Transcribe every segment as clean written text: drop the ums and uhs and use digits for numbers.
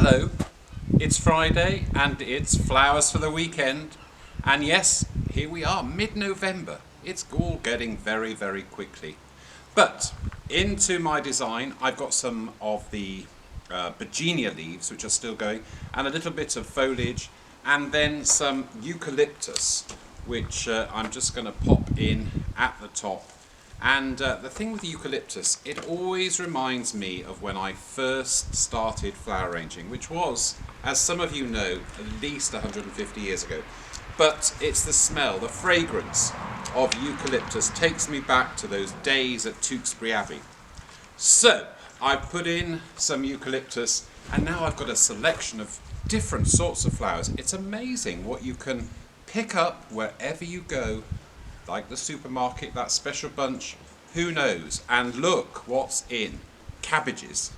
Hello, it's Friday and it's flowers for the weekend, and yes, here we are, mid-November. It's all getting very, very quickly. But into my design, I've got some of the Virginia leaves, which are still going, and a little bit of foliage, and then some eucalyptus, which I'm just going to pop in at the top. And the thing with eucalyptus, it always reminds me of when I first started flower arranging, which was, as some of you know, at least 150 years ago. But it's the smell, the fragrance of eucalyptus takes me back to those days at Tewkesbury Abbey. So I've put in some eucalyptus, and now I've got a selection of different sorts of flowers. It's amazing what you can pick up wherever you go. Like the supermarket, that special bunch, who knows? And look what's in. Cabbages.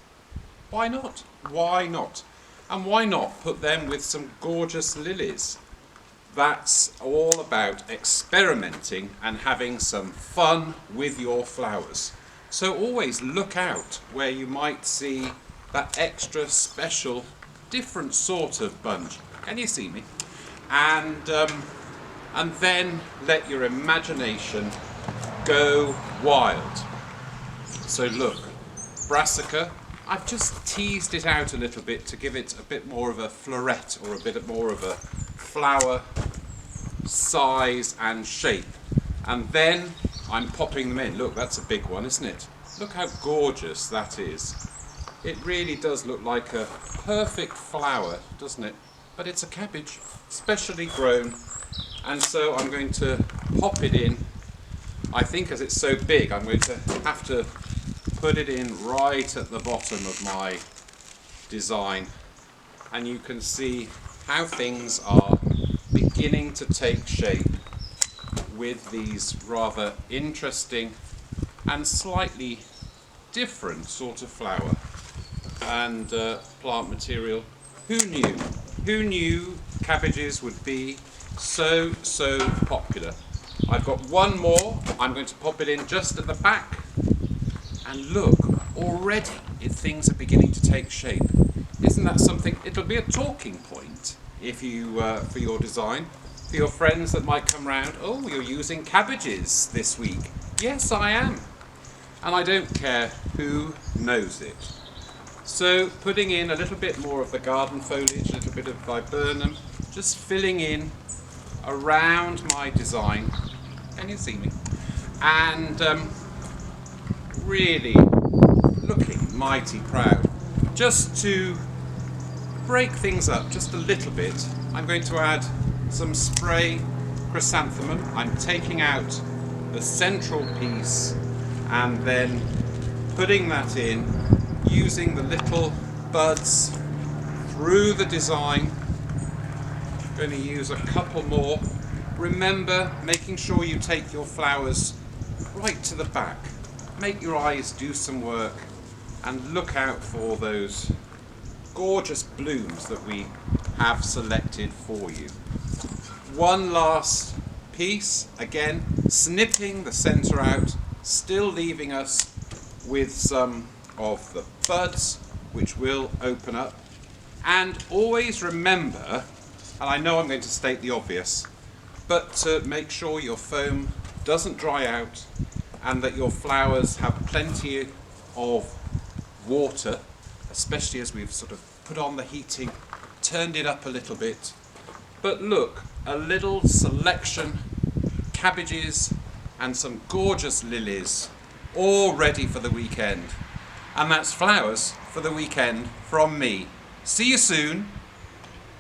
Why not? Why not? And why not put them with some gorgeous lilies? That's all about experimenting and having some fun with your flowers. So always look out where you might see that extra special, different sort of bunch. Can you see me? And then let your imagination go wild. So look, brassica, I've just teased it out a little bit to give it a bit more of a floret, or a bit more of a flower size and shape. And then I'm popping them in. Look, that's a big one, isn't it? Look how gorgeous that is. It really does look like a perfect flower, doesn't it? But it's a cabbage, specially grown. And so I'm going to pop it in. I think as it's so big, I'm going to have to put it in right at the bottom of my design. And you can see how things are beginning to take shape with these rather interesting and slightly different sort of flower and plant material. Who knew? Who knew cabbages would be so popular? I've got one more. I'm going to pop it in just at the back, and look, already things are beginning to take shape. Isn't that something? It'll be a talking point if you for your design, for your friends that might come round. Oh, you're using cabbages this week. Yes, I am, and I don't care who knows it. So putting in a little bit more of the garden foliage, a little bit of viburnum, just filling in around my design. Can you see me? And really looking mighty proud. Just to break things up just a little bit, I'm going to add some spray chrysanthemum. I'm taking out the central piece and then putting that in, using the little buds through the design. Going to use a couple more. Remember, making sure you take your flowers right to the back. Make your eyes do some work and look out for those gorgeous blooms that we have selected for you. One last piece, again, snipping the center out, still leaving us with some of the buds which will open up. And always remember, and I know I'm going to state the obvious, but to make sure your foam doesn't dry out and that your flowers have plenty of water, especially as we've sort of put on the heating, turned it up a little bit. But look, a little selection, cabbages and some gorgeous lilies, all ready for the weekend. And that's flowers for the weekend from me. See you soon.